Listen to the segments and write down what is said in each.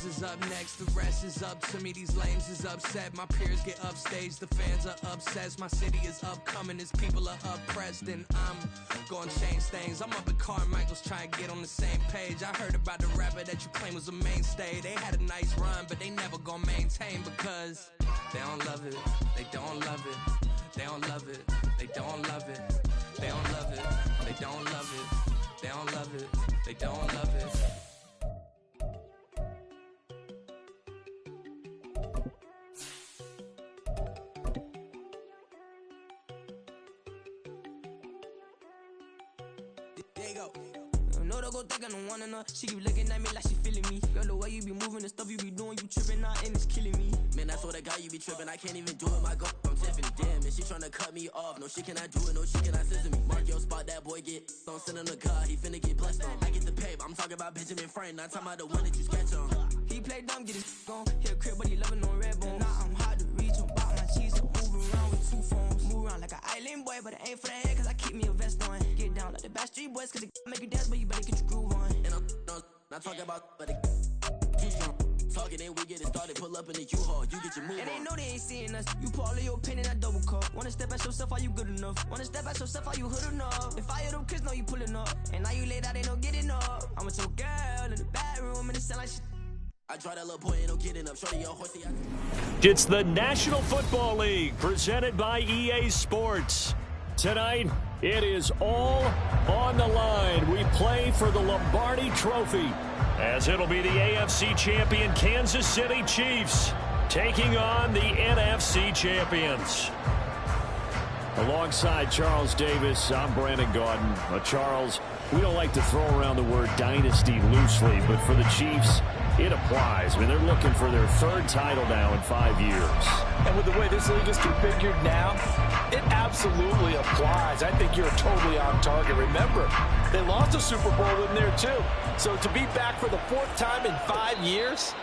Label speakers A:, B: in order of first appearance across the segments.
A: James is up next, the rest is up to me. These lames is upset, my peers get upstaged, the fans are obsessed. My city is upcoming, his people are oppressed, and I'm gonna change things. I'm up at Carmichael's trying to get on the same page. I heard about the rapper that you claim was a mainstay. They had a nice run, but they never gonna maintain because they don't love it, they don't love it, they don't love it, they don't love it, they don't love it, they don't love it, they don't love it, they don't love it.
B: No, don't go think I don't want enough. She keep looking at me like she feeling me. Girl, the way you be moving, the stuff you be doing, you tripping out and it's killing me.
C: Man, I swear to God, you be tripping. I can't even do it. My girl, I'm Tiffany. Damn, and she tryna cut me off. No, she cannot do it. No, she cannot scissor me. Mark your spot, that boy get. Don't send him the car. He finna get blessed on. I get the pay, but I'm talking about Benjamin Franklin. Not talking about the one that you sketch on.
B: He play dumb, get his gone. Hit a crib, but he loving on red bone. Now I'm hard to reach. I'm about my cheese. I'm moving around with 2 phones. Move around like an island boy, but it ain't for the head, cause I keep me a vest on. Get down like the Backstreet Boys, cause it make you dance, but you better get your groove on.
C: And I'm not talking about, but too strong. Talking and we get it started, pull up in the U-Haul, you get your move
B: and
C: on.
B: they know they ain't seeing us. You put all of your pen in that double cup. Wanna step at yourself, are you good enough? Wanna step at yourself, are you hood enough? If I hear them kids know you pulling up, and now you laid out, they don't get enough. I'm with your girl in the bedroom, and it sound like shit.
C: I try that little boy, ain't no getting up. Shorty, your horsey.
D: It's the National Football League, presented by EA Sports. Tonight, it is all on the line. We play for the Lombardi Trophy, as it'll be the AFC champion Kansas City Chiefs taking on the NFC champions. Alongside Charles Davis, I'm Brandon Gaudin. Charles, we don't like to throw around the word dynasty loosely, but for the Chiefs, it applies. I mean, they're looking for their 3rd title now in 5 years.
E: And with the way this league is configured now, it absolutely applies. I think you're totally on target. Remember, they lost a Super Bowl in there too. So to be back for the 4th time in 5 years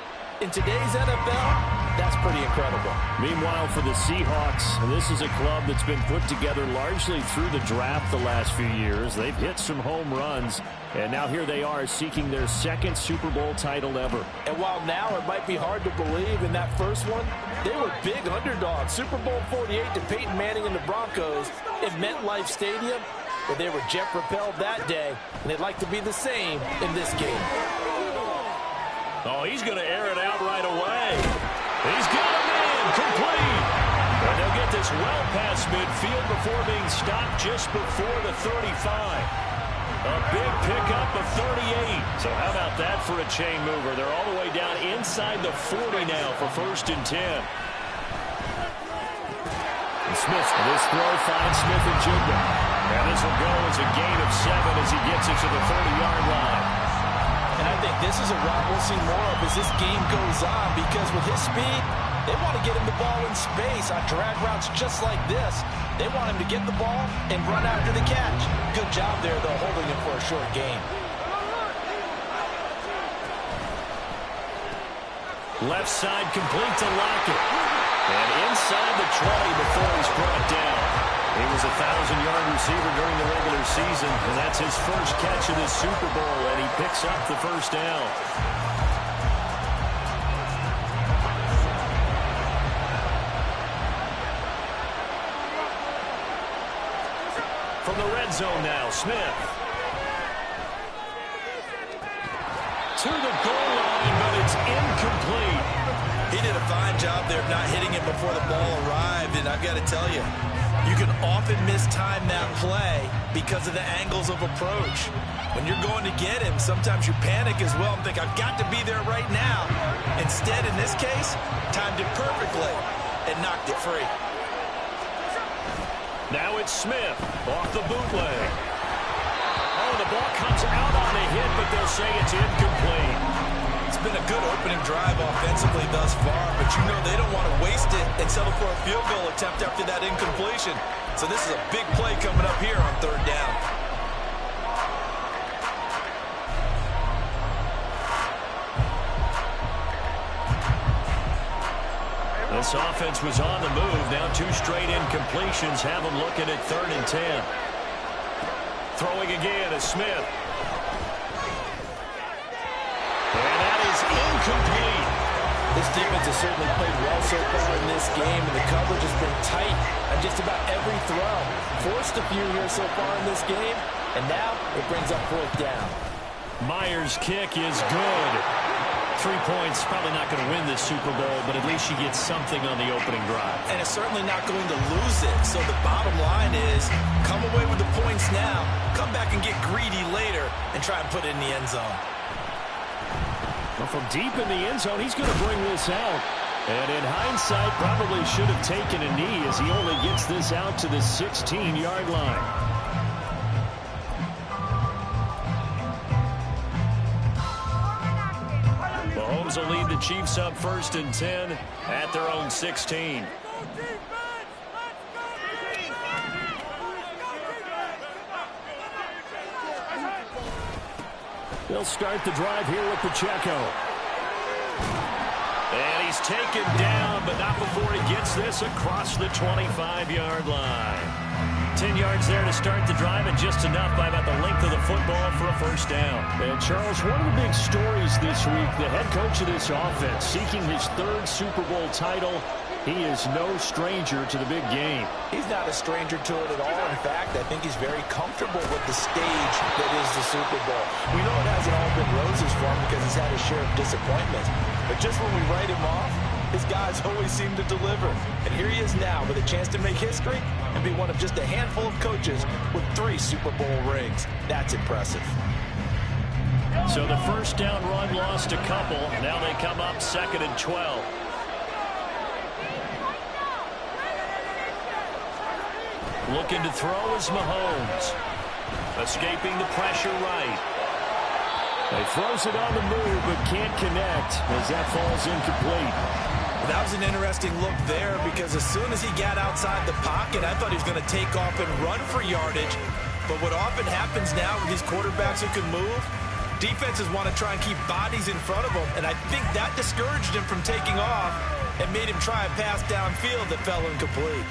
E: in today's NFL, that's pretty incredible.
D: Meanwhile, for the Seahawks, this is a club that's been put together largely through the draft the last few years. They've hit some home runs, and now here they are seeking their 2nd Super Bowl title ever.
E: And while now it might be hard to believe in that first one, they were big underdogs. Super Bowl 48 to Peyton Manning and the Broncos in MetLife Stadium, but they were jet-propelled that day, and they'd like to be the same in this game.
D: Oh, he's going to air it out right away. He's got him in, complete. And they'll get this well past midfield before being stopped just before the 35. A big pickup of 38. So how about that for a chain mover? They're all the way down inside the 40 now for 1st and 10. And Smith, this throw finds Smith-Njigba. And this will go as a gain of 7 as he gets it to the 30-yard line.
E: And I think this is a route we'll see more of as this game goes on, because with his speed, they want to get him the ball in space on drag routes just like this. They want him to get the ball and run after the catch. Good job there, though, holding him for a short gain.
D: Left side complete to Lockett. And inside the 20 before he's brought down. He was a 1,000-yard receiver during the regular season, and that's his first catch of this Super Bowl, and he picks up the 1st down. From the red zone now, Smith. To the goal line, but it's incomplete.
E: He did a fine job there of not hitting it before the ball arrived, and I've got to tell you, you can often mistime that play because of the angles of approach. When you're going to get him, sometimes you panic as well and think, I've got to be there right now. Instead, in this case, timed it perfectly and knocked it free.
D: Now it's Smith off the bootleg. Oh, the ball comes out on the hit, but they'll say it's incomplete.
E: It's been a good opening drive offensively thus far, but you know they don't want to waste it and settle for a field goal attempt after that incompletion. So this is a big play coming up here on 3rd down.
D: This offense was on the move. Now 2 straight incompletions have them looking at 3rd and 10. Throwing again is Smith. And that is incomplete.
E: This defense has certainly played well so far in this game, and the coverage has been tight on just about every throw. Forced a few here so far in this game, and now it brings up fourth down.
D: Myers' kick is good. 3 points, probably not going to win this Super Bowl, but at least she gets something on the opening drive.
E: And it's certainly not going to lose it. So the bottom line is, come away with the points now, come back and get greedy later, and try and put it in the end zone.
D: Well, from deep in the end zone, he's going to bring this out. And in hindsight, probably should have taken a knee as he only gets this out to the 16-yard line. Mahomes will lead the Chiefs up 1st and 10 at their own 16. They'll start the drive here with Pacheco. And he's taken down, but not before he gets this across the 25-yard line. 10 yards there to start the drive, and just enough by about the length of the football for a first down. And Charles, one of the big stories this week, the head coach of this offense seeking his 3rd Super Bowl title. He is no stranger to the big game.
E: He's not a stranger to it at all. In fact, I think he's very comfortable with the stage that is the Super Bowl. We know it hasn't all been roses for him because he's had his share of disappointments. But just when we write him off, his guys always seem to deliver. And here he is now with a chance to make history and be one of just a handful of coaches with 3 Super Bowl rings. That's impressive.
D: So the first down run lost a couple. Now they come up 2nd and 12. Looking to throw is Mahomes. Escaping the pressure right. He throws it on the move but can't connect as that falls incomplete.
E: That was an interesting look there because as soon as he got outside the pocket, I thought he was going to take off and run for yardage. But what often happens now with these quarterbacks who can move, defenses want to try and keep bodies in front of them, and I think that discouraged him from taking off and made him try a pass downfield that fell incomplete.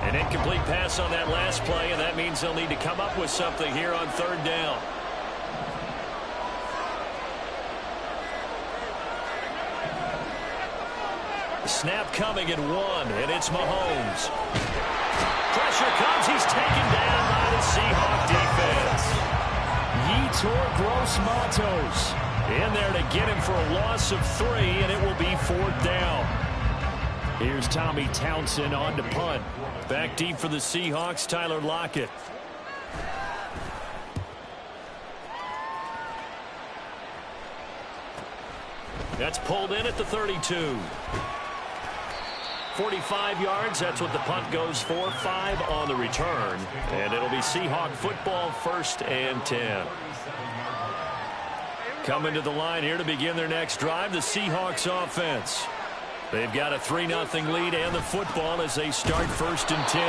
D: An incomplete pass on that last play, and that means they'll need to come up with something here on 3rd down. Snap coming at 1, and it's Mahomes. Pressure comes. He's taken down by the Seahawk defense. Yetur Gross-Matos in there to get him for a loss of 3, and it will be 4th down. Here's Tommy Townsend on to punt. Back deep for the Seahawks, Tyler Lockett. That's pulled in at the 32. 45 yards, that's what the punt goes for. 5 on the return. And it'll be Seahawk football, 1st and 10. Coming to the line here to begin their next drive, the Seahawks offense. They've got a 3-0 lead and the football as they start 1st and 10.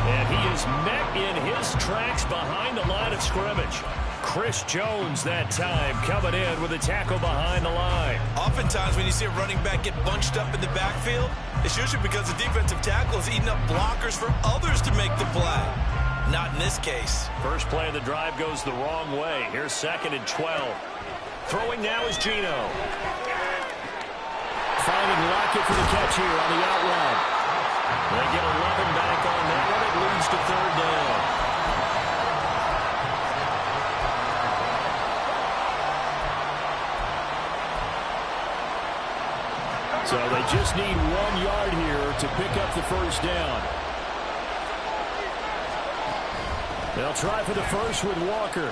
D: And he is met in his tracks behind the line of scrimmage. Chris Jones that time coming in with a tackle behind the line.
E: Oftentimes when you see a running back get bunched up in the backfield, it's usually because the defensive tackle is eating up blockers for others to make the play. Not in this case.
D: First play of the drive goes the wrong way. Here's 2nd and 12. Throwing now is Gino. Finding Lockett for the catch here on the out route. They get 11 back on that one. It leads to 3rd down. So they just need 1 yard here to pick up the first down. They'll try for the first with Walker.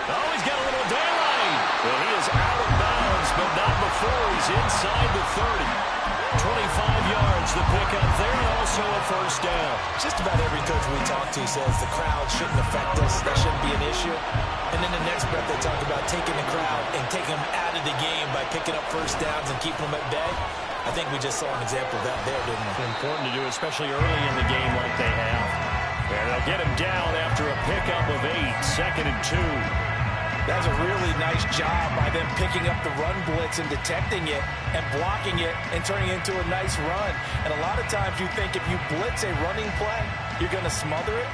D: Oh, he's got a little daylight. Well, he is out of bounds, but not before he's inside the 30. 25 yards, the pickup there, and also a first down.
E: Just about every coach we talk to says the crowd shouldn't affect us. That shouldn't be an issue. And then the next breath they talk about taking the crowd and taking them out of the game by picking up first downs and keeping them at bay. I think we just saw an example of that there, didn't we?
D: Important to do, especially early in the game like they have. And they'll get him down after a pickup of 8, 2nd and 2.
E: That's a really nice job by them picking up the run blitz and detecting it and blocking it and turning it into a nice run. And a lot of times you think if you blitz a running play, you're going to smother it.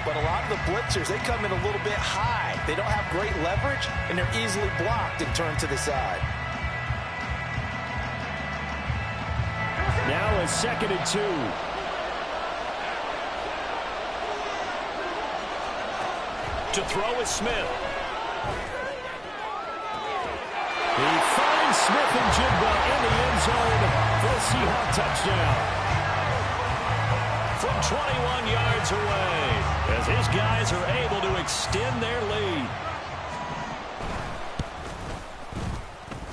E: But a lot of the blitzers, they come in a little bit high. They don't have great leverage, and they're easily blocked and turned to the side.
D: Now a 2nd and 2. To throw is Smith. He finds Smith and Jigba in the end zone for a Seahawk touchdown. From 21 yards away, as his guys are able to extend their lead.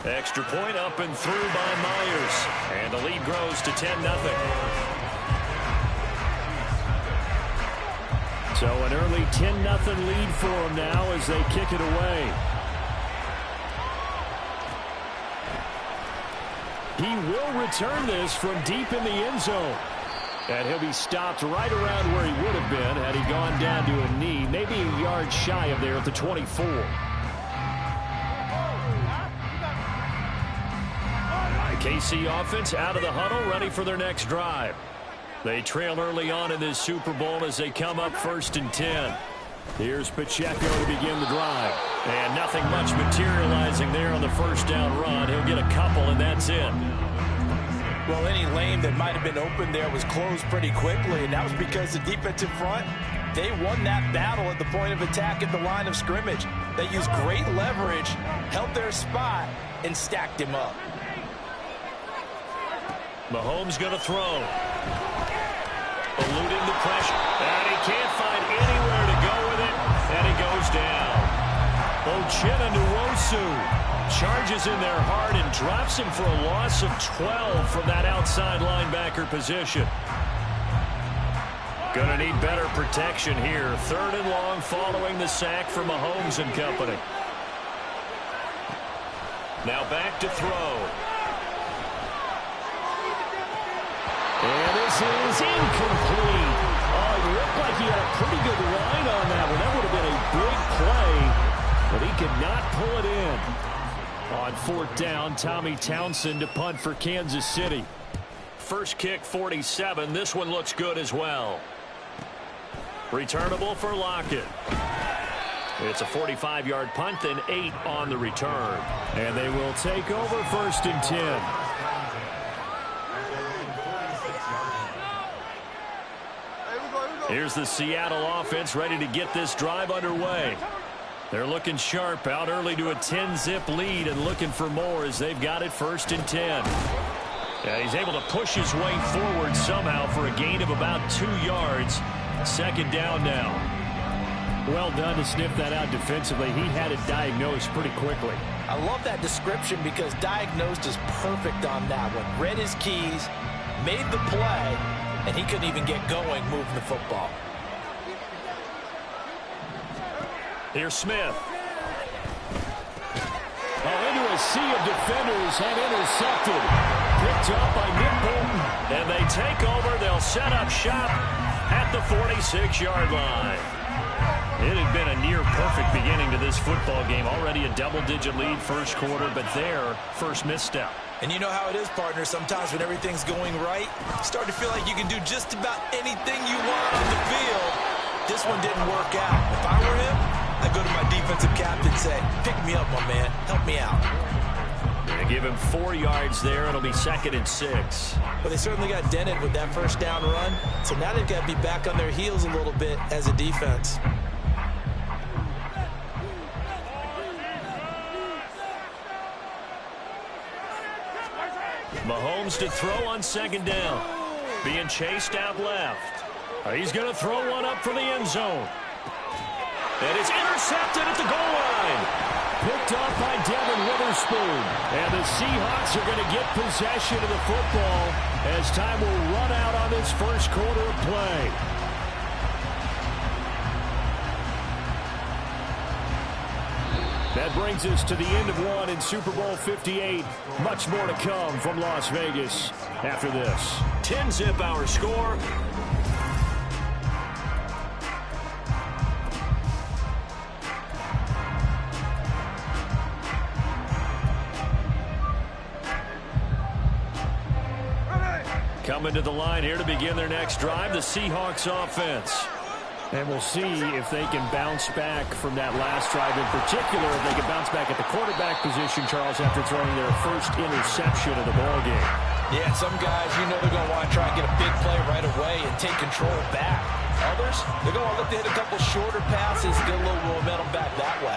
D: Extra point up and through by Myers. And the lead grows to 10-0. So an early 10-0 lead for them now as they kick it away. He will return this from deep in the end zone. And he'll be stopped right around where he would have been had he gone down to a knee, maybe a yard shy of there at the 24. The KC offense out of the huddle, ready for their next drive. They trail early on in this Super Bowl as they come up 1st and 10. Here's Pacheco to begin the drive. And nothing much materializing there on the first down run. He'll get a couple, and that's it.
E: Well, any lane that might have been open there was closed pretty quickly, and that was because the defensive front, they won that battle at the point of attack at the line of scrimmage. They used great leverage, held their spot, and stacked him up.
D: Mahomes going to throw. Eluding the pressure. And he can't find anywhere to go with it, and he goes down. Uchenna Nwosu charges in there hard and drops him for a loss of 12 from that outside linebacker position. Going to need better protection here. 3rd and long following the sack from Mahomes and company. Now back to throw. And this is incomplete. Oh, it looked like he had a pretty good line on that one. That would have been a big play, but he could not pull it in. On 4th down, Tommy Townsend to punt for Kansas City. First kick, 47. This one looks good as well. Returnable for Lockett. It's a 45-yard punt, then 8 on the return. And they will take over 1st and 10. Here's the Seattle offense ready to get this drive underway. They're looking sharp, out early to a 10-zip lead and looking for more as they've got it 1st and 10. Yeah, he's able to push his way forward somehow for a gain of about 2 yards. 2nd down now. Well done to sniff that out defensively. He had it diagnosed pretty quickly.
E: I love that description because diagnosed is perfect on that one. Read his keys, made the play, and he couldn't even get going moving the football.
D: Here's Smith. Oh, into a sea of defenders and intercepted. Picked up by Nick Bolton. And they take over. They'll set up shop at the 46-yard line. It had been a near-perfect beginning to this football game. Already a double-digit lead first quarter, but their first misstep.
E: And you know how it is, partner. Sometimes when everything's going right, you start to feel like you can do just about anything you want on the field. This one didn't work out. If I were him, I'd go to my defensive captain and say, pick me up, my man. Help me out.
D: They give him 4 yards there. It'll be 2nd and 6.
E: But they certainly got dented with that first down run. So now they've got to be back on their heels a little bit as a defense.
D: Mahomes to throw on 2nd down. Being chased out left. He's going to throw one up for the end zone. And it's intercepted at the goal line. Picked off by Devin Witherspoon. And the Seahawks are going to get possession of the football as time will run out on this first quarter of play. That brings us to the end of one in Super Bowl 58. Much more to come from Las Vegas after this. 10-zip our score. Coming to the line here to begin their next drive, the Seahawks offense.
F: And we'll see if they can bounce back from that last drive. In particular, if they can bounce back at the quarterback position, Charles, after throwing their first interception of the ballgame.
E: Yeah, some guys, they're going to want to try and get a big play right away and take control back. Others, they're going to look to hit a couple shorter passes, get a little momentum back that way.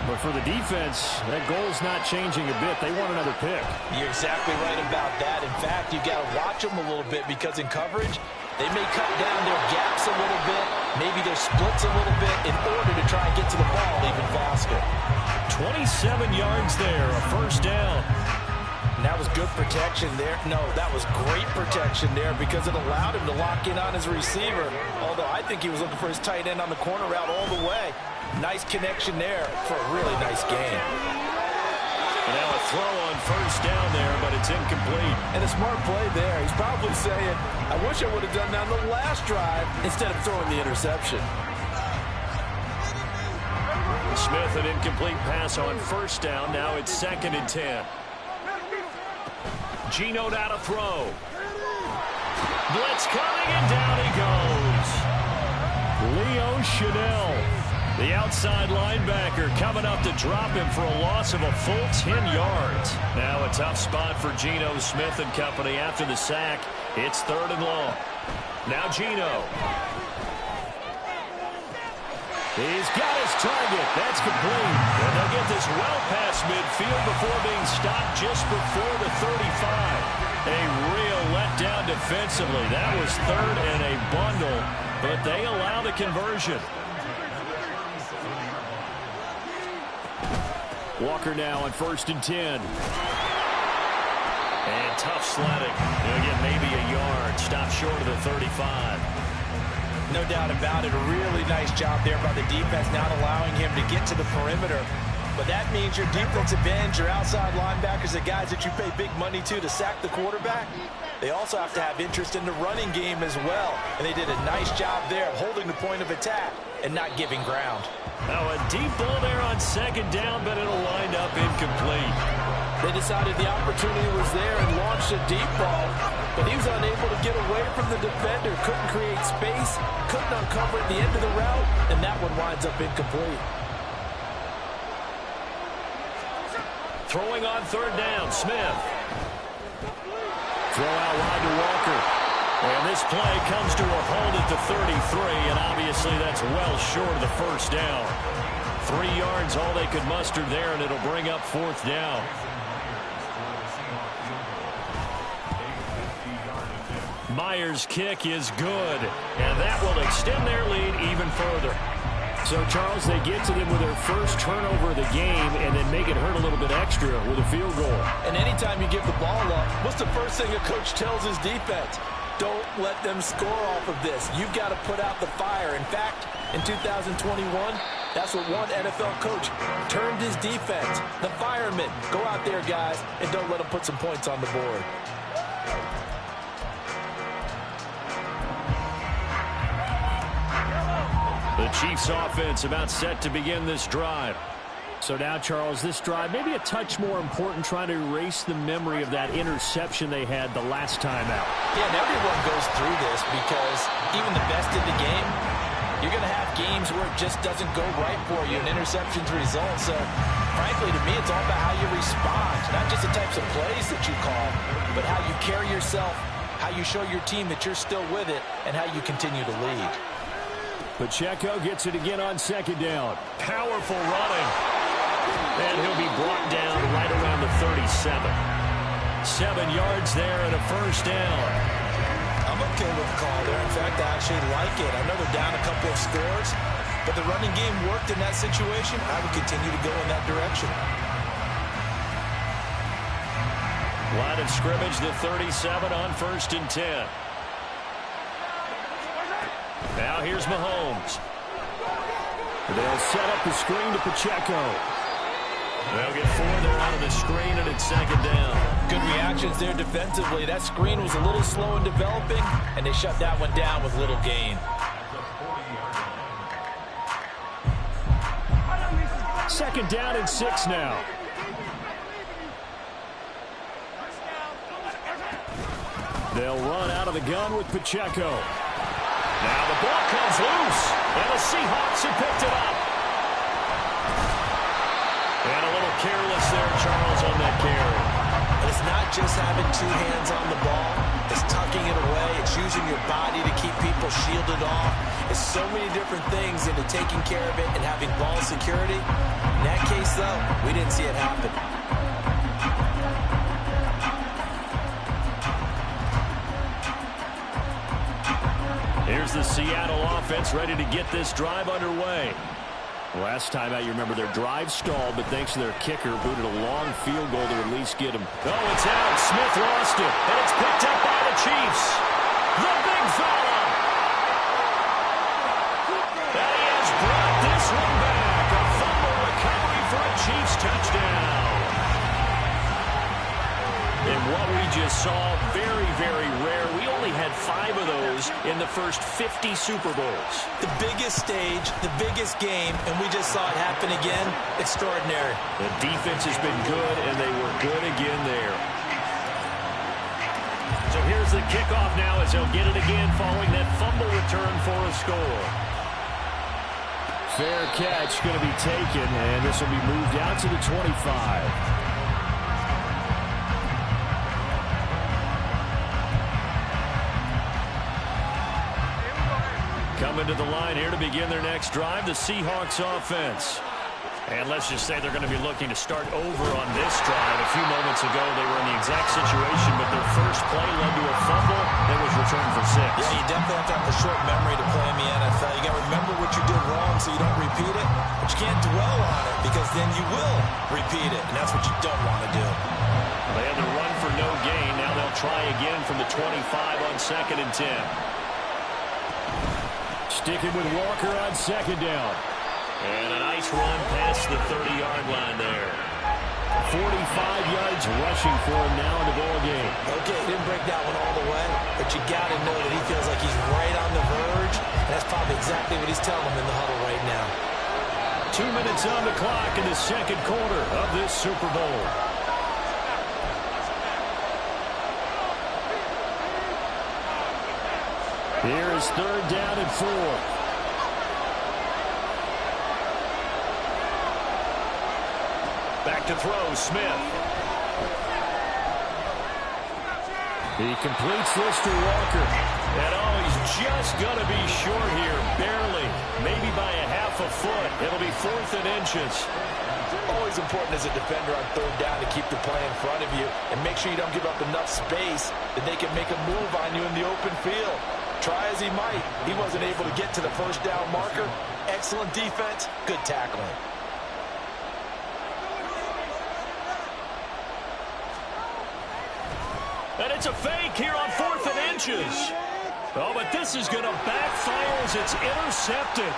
F: But for the defense, that goal's not changing a bit. They want another pick.
E: You're exactly right about that. In fact, you got to watch them a little bit because in coverage, they may cut down their gaps a little bit, maybe their splits a little bit in order to try and get to the ball even faster.
D: 27 yards there, a first down.
E: And that was good protection there. No, that was great protection there because it allowed him to lock in on his receiver. Although I think he was looking for his tight end on the corner route all the way. Nice connection there for a really nice game.
D: And now a throw on first down there, but it's incomplete.
E: And a smart play there. He's probably saying, I wish I would have done that on the last drive instead of throwing the interception.
D: Smith, an incomplete pass on first down. Now it's 2nd and 10. Geno now to throw. Blitz coming, and down he goes. Leo Chanel, the outside linebacker, coming up to drop him for a loss of a full 10 yards. Now a tough spot for Geno Smith and company after the sack. It's 3rd and long. Now Geno. He's got his target. That's complete. And they'll get this well past midfield before being stopped just before the 35. A real letdown defensively. That was 3rd and a bundle, but they allow the conversion.
F: Walker now on 1st and 10.
D: And tough sledding. He'll get maybe a yard. Stop short of the 35.
E: No doubt about it. A really nice job there by the defense, not allowing him to get to the perimeter. But that means your defensive ends, your outside linebackers, the guys that you pay big money to sack the quarterback, they also have to have interest in the running game as well. And they did a nice job there of holding the point of attack and not giving ground.
D: Now a deep ball there on 2nd down, but it'll wind up incomplete.
E: They decided the opportunity was there and launched a deep ball, but he was unable to get away from the defender, couldn't create space, couldn't uncover at the end of the route, and that one winds up incomplete.
D: Throwing on 3rd down, Smith.
F: Throw out wide to Walker.
D: And this play comes to a hold at the 33, and obviously that's well short of the first down. 3 yards, all they could muster there, and it'll bring up 4th down. Myers' kick is good, and that will extend their lead even further.
F: So, Charles, they get to them with their first turnover of the game and then make it hurt a little bit extra with a field goal.
E: And anytime you give the ball up, what's the first thing a coach tells his defense? Don't let them score off of this. You've got to put out the fire. In fact, in 2021, that's what one NFL coach termed his defense. The firemen. Go out there, guys, and don't let them put some points on the board.
D: The Chiefs offense about set to begin this drive.
F: So now, Charles, this drive maybe a touch more important, trying to erase the memory of that interception they had the last time out.
E: Yeah, and everyone goes through this because even the best in the game, you're going to have games where it just doesn't go right for you, and interceptions result. So, frankly, to me, it's all about how you respond, not just the types of plays that you call, but how you carry yourself, how you show your team that you're still with it, and how you continue to lead.
F: Pacheco gets it again on 2nd down.
D: Powerful running. And he'll be brought down right around the 37. 7 yards there and a first down.
E: I'm okay with the call there. In fact, I actually like it. I know they're down a couple of scores, but the running game worked in that situation. I would continue to go in that direction.
D: Line of scrimmage, the 37 on 1st and 10. Now here's Mahomes.
F: They'll set up the screen to Pacheco.
D: They'll get 4 there out of the screen, and it's 2nd down.
E: Good reactions there defensively. That screen was a little slow in developing, and they shut that one down with little gain.
F: 2nd down and 6 now. The They'll run out of the gun with Pacheco. Now the ball comes loose, and the Seahawks have picked it up. And a little careless there, Charles, on that carry.
E: It's not just having two hands on the ball. It's tucking it away. It's using your body to keep people shielded off. It's so many different things into taking care of it and having ball security. In that case, though, we didn't see it happen.
F: Here's the Seattle offense ready to get this drive underway. Last time out, you remember their drive stalled, but thanks to their kicker, booted a long field goal to at least get him. Oh, it's out. Smith lost it, and it's picked up by the Chiefs. The big fella. And he has brought this one back. A fumble recovery for a Chiefs touchdown. And what we just saw, very, very rare. We only had 5 of those in the first 50 Super Bowls.
E: The biggest stage, the biggest game, and we just saw it happen again. Extraordinary.
F: The defense has been good, and they were good again there. So here's the kickoff now as they'll get it again following that fumble return for a score. Fair catch going to be taken, and this will be moved out to the 25. Coming to the line here to begin their next drive, the Seahawks offense. And let's just say they're going to be looking to start over on this drive. A few moments ago, they were in the exact situation, but their first play led to a fumble that was returned for 6.
E: Yeah, you definitely have to have a short memory to play in the NFL. You got to remember what you did wrong so you don't repeat it, but you can't dwell on it because then you will repeat it, and that's what you don't want to do.
F: They had to run for no gain. Now they'll try again from the 25 on 2nd and 10. Sticking with Walker on 2nd down. And a nice run past the 30-yard line there. 45 yards rushing for him now in the ball game.
E: Okay, he didn't break that one all the way, but you got to know that he feels like he's right on the verge, and that's probably exactly what he's telling him in the huddle right now.
F: 2 minutes on the clock in the second quarter of this Super Bowl. Here is 3rd down and 4. Back to throw, Smith. He completes this to Walker. And he's just going to be short here, barely. Maybe by a half a foot. It'll be 4th and inches.
E: Always important as a defender on 3rd down to keep the play in front of you and make sure you don't give up enough space that they can make a move on you in the open field. Try as he might, he wasn't able to get to the first down marker. Excellent defense, good tackling.
F: And it's a fake here on 4th and inches. Oh, but this is going to backfire as it's intercepted.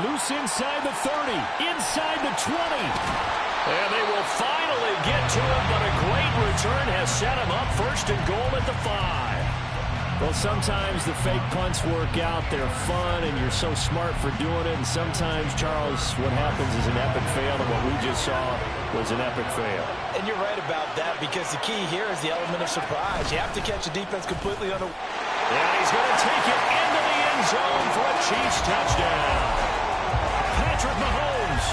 F: Loose inside the 30, inside the 20. And they will finally get to him, but a great return has set him up 1st and goal at the 5. Well, sometimes the fake punts work out. They're fun, and you're so smart for doing it. And sometimes, Charles, what happens is an epic fail, and what we just saw was an epic fail.
E: And you're right about that, because the key here is the element of surprise. You have to catch the defense completely under...
F: And he's going to take it into the end zone for a Chiefs touchdown. Patrick Mahomes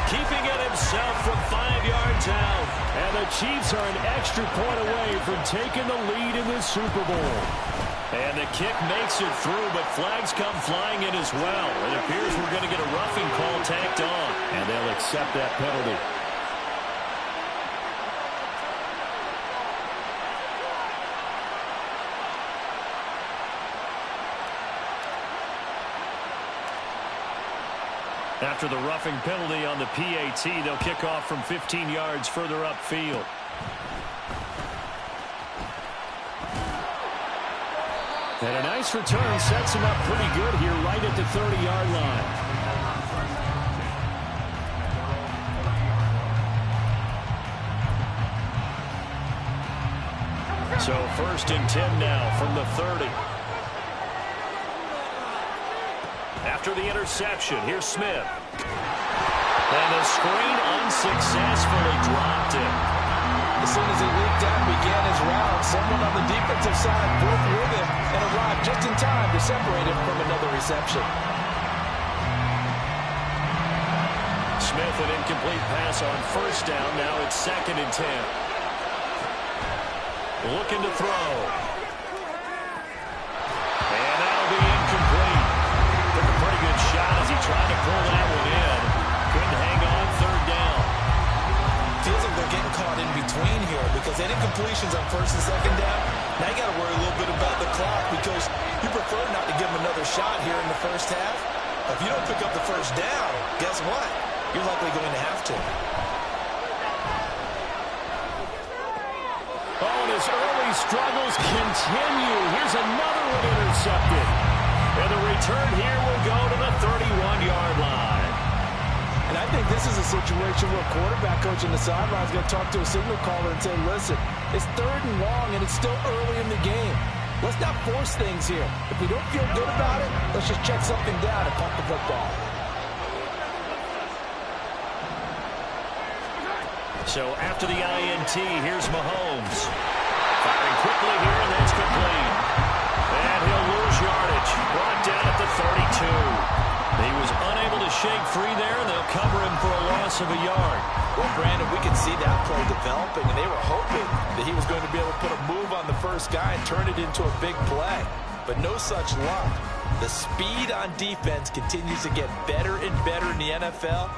F: keeping it himself from 5 yards out. And the Chiefs are an extra point away from taking the lead in this Super Bowl. And the kick makes it through, but flags come flying in as well. It appears we're going to get a roughing call tacked on. And they'll accept that penalty. After the roughing penalty on the PAT, they'll kick off from 15 yards further upfield. And a nice return sets him up pretty good here right at the 30-yard line. So 1st and 10 now from the 30. After the interception, here's Smith. And the screen unsuccessfully dropped it.
E: As soon as he leaped out and began his route, someone on the defensive side broke with him and arrived just in time to separate him from another reception.
F: Smith, an incomplete pass on first down. Now it's 2nd and 10. Looking to throw. And that'll be incomplete. Took a pretty good shot as he tried to pull that one in. Couldn't hang on 3rd down.
E: Feels like they're getting caught in between here because any completions on 1st and 2nd down, now you got to worry a little bit about the clock because you prefer not to give them another shot here in the first half. If you don't pick up the 1st down, guess what? You're likely going to have to.
F: Oh, and his early struggles continue. Here's another one intercepted. And the return here will go to the 31-yard line.
E: And I think this is a situation where a quarterback coach on the sideline is going to talk to a signal caller and say, listen, it's 3rd and long and it's still early in the game. Let's not force things here. If we don't feel good about it, let's just check something down and punt the football.
F: So after the INT, here's Mahomes. Firing quickly here, and that's complete. And he'll lose yardage. Brought down at the 32. He was unable to shake free there, and they'll cover him for a loss of a yard.
E: Well, Brandon, we could see that play developing, and they were hoping that he was going to be able to put a move on the first guy and turn it into a big play. But no such luck. The speed on defense continues to get better and better in the NFL.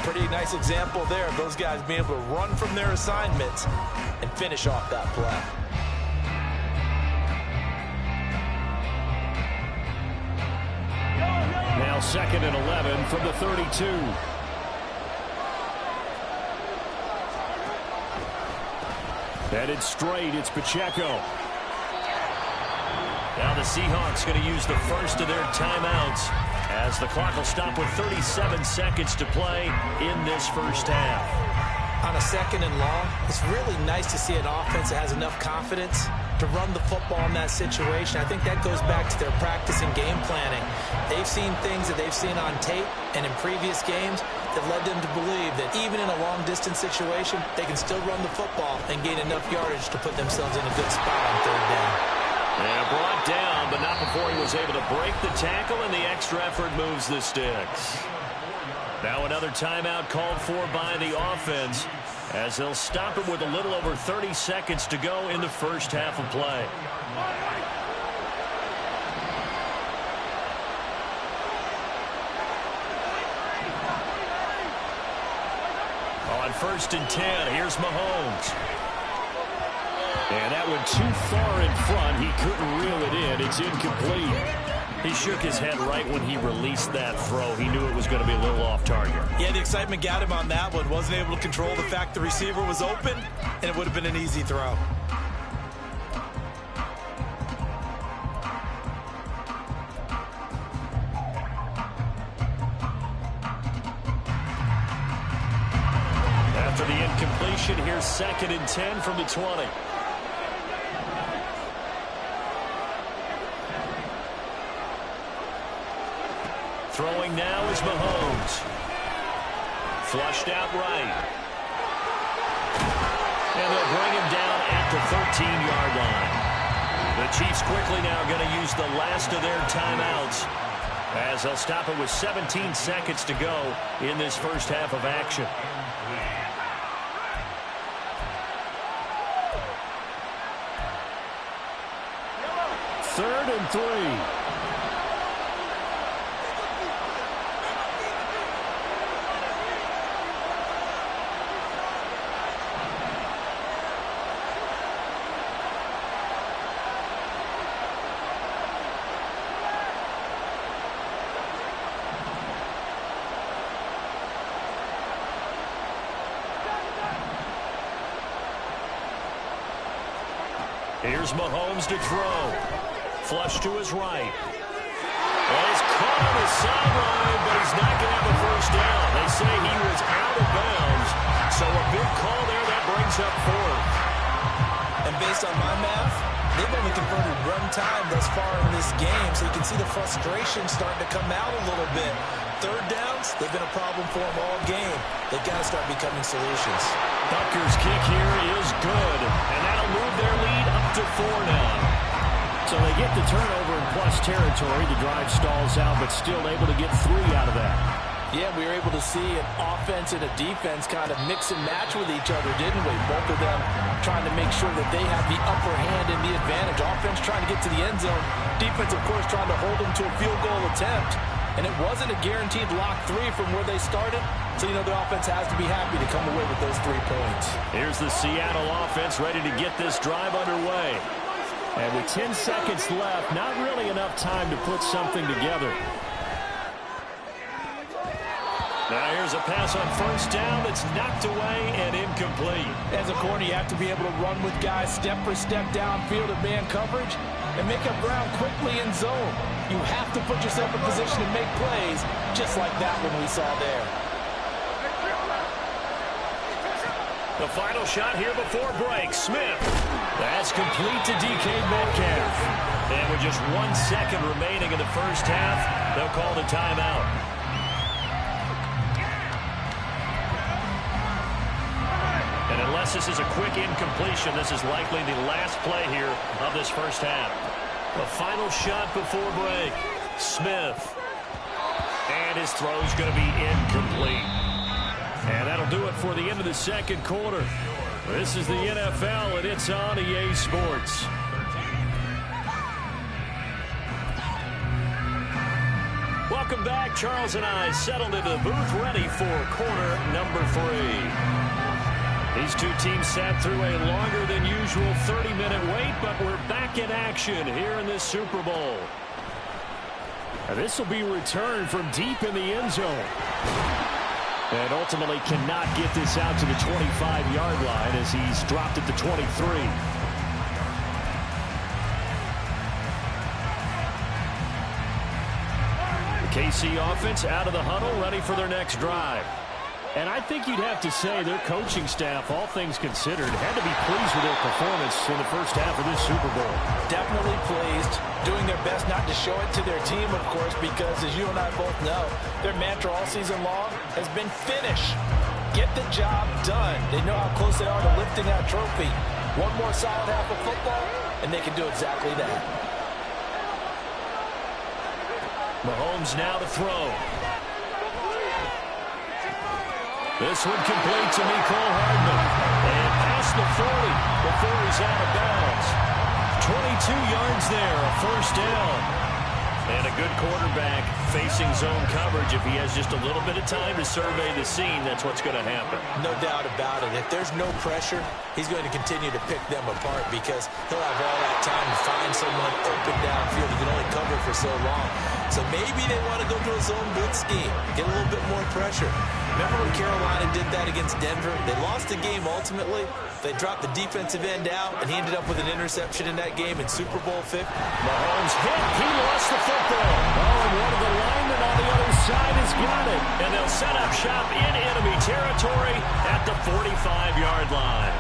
E: Pretty nice example there of those guys being able to run from their assignments and finish off that play.
F: Now 2nd and 11 from the 32. Headed straight, it's Pacheco. Now the Seahawks going to use the first of their timeouts as the clock will stop with 37 seconds to play in this first half.
E: On a 2nd and long, it's really nice to see an offense that has enough confidence to run the football in that situation. I think that goes back to their practice and game planning. They've seen things that they've seen on tape and in previous games that led them to believe that even in a long-distance situation, they can still run the football and gain enough yardage to put themselves in a good spot on 3rd down.
F: And brought down, but not before he was able to break the tackle, and the extra effort moves the sticks. Now another timeout called for by the offense as they'll stop it with a little over 30 seconds to go in the first half of play. On 1st and 10, here's Mahomes. And that went too far in front. He couldn't reel it in. It's incomplete. He shook his head right when he released that throw. He knew it was going to be a little off target.
E: Yeah, the excitement got him on that one. Wasn't able to control the fact the receiver was open, and it would have been an easy throw.
F: After the incompletion, here's 2nd and 10 from the 20. Throwing now is Mahomes. Flushed out right. And they'll bring him down at the 13-yard line. The Chiefs quickly now going to use the last of their timeouts as they'll stop it with 17 seconds to go in this first half of action. Third and 3. Here's Mahomes to throw. Flush to his right. Well, he's caught on the sideline, but he's not going to have a first down. They say he was out of bounds. So a big call there that brings up 4th.
E: And based on my math, they've only converted 1 time thus far in this game. So you can see the frustration starting to come out a little bit. third downs, they've been a problem for them all game. They've got to start becoming solutions.
F: Tucker's kick here is good, and that'll move their lead up to 4 now. So they get the turnover in plus territory. The drive stalls out, but still able to get 3 out of that.
E: Yeah, we were able to see an offense and a defense kind of mix and match with each other, didn't we? Both of them trying to make sure that they have the upper hand and the advantage. Offense trying to get to the end zone. Defense, of course, trying to hold them to a field goal attempt. And it wasn't a guaranteed lock 3 from where they started. So, the offense has to be happy to come away with those 3 points.
F: Here's the Seattle offense ready to get this drive underway. And with 10 seconds left, not really enough time to put something together. Now here's a pass on first down that's knocked away and incomplete.
E: As a corner, you have to be able to run with guys step for step downfield of man coverage and make up ground quickly in zone. You have to put yourself in position to make plays, just like that one we saw there.
F: The final shot here before break. Smith. That's complete to DK Metcalf. And with just 1 second remaining in the first half, they'll call the timeout. And unless this is a quick incompletion, this is likely the last play here of this first half. The final shot before break. Smith. And his throw's going to be incomplete. And that'll do it for the end of the second quarter. This is the NFL, and it's on EA Sports. Welcome back. Charles and I settled into the booth ready for quarter number 3. These two teams sat through a longer than usual 30-minute wait, but we're back in action here in this Super Bowl. And this will be returned from deep in the end zone. And ultimately cannot get this out to the 25-yard line as he's dropped it to 23. The KC offense out of the huddle, ready for their next drive. And I think you'd have to say their coaching staff, all things considered, had to be pleased with their performance in the first half of this Super Bowl.
E: Definitely pleased, doing their best not to show it to their team, of course, because as you and I both know, their mantra all season long has been finish. Get the job done. They know how close they are to lifting that trophy. One more solid half of football, and they can do exactly that.
F: Mahomes now to throw. This one complete to Mecole Hardman. And past the 40 before he's out of bounds. 22 yards there, a first down. And a good quarterback facing zone coverage. If he has just a little bit of time to survey the scene, that's what's going to happen.
E: No doubt about it. If there's no pressure, he's going to continue to pick them apart because he'll have all that time to find someone open downfield. He can only cover for so long. So maybe they want to go to a zone blitz scheme, get a little bit more pressure. Remember when Carolina did that against Denver? They lost the game ultimately. They dropped the defensive end out, and he ended up with an interception in that game in Super Bowl 50.
F: Mahomes hit. He lost the football. Oh, and one of the linemen on the other side has got it. And they'll set up shop in enemy territory at the 45-yard line.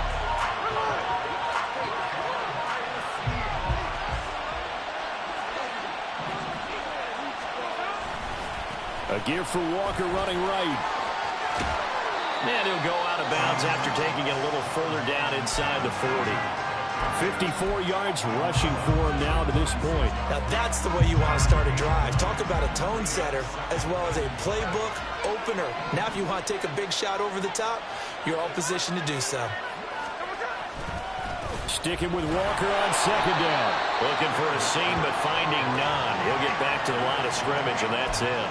F: A give for Walker running right. And he'll go out of bounds after taking it a little further down inside the 40. 54 yards rushing for him now to this point.
E: Now that's the way you want to start a drive. Talk about a tone setter as well as a playbook opener. Now if you want to take a big shot over the top, you're all positioned to do so.
F: Sticking with Walker on second down. Looking for a seam but finding none. He'll get back to the line of scrimmage and that's it.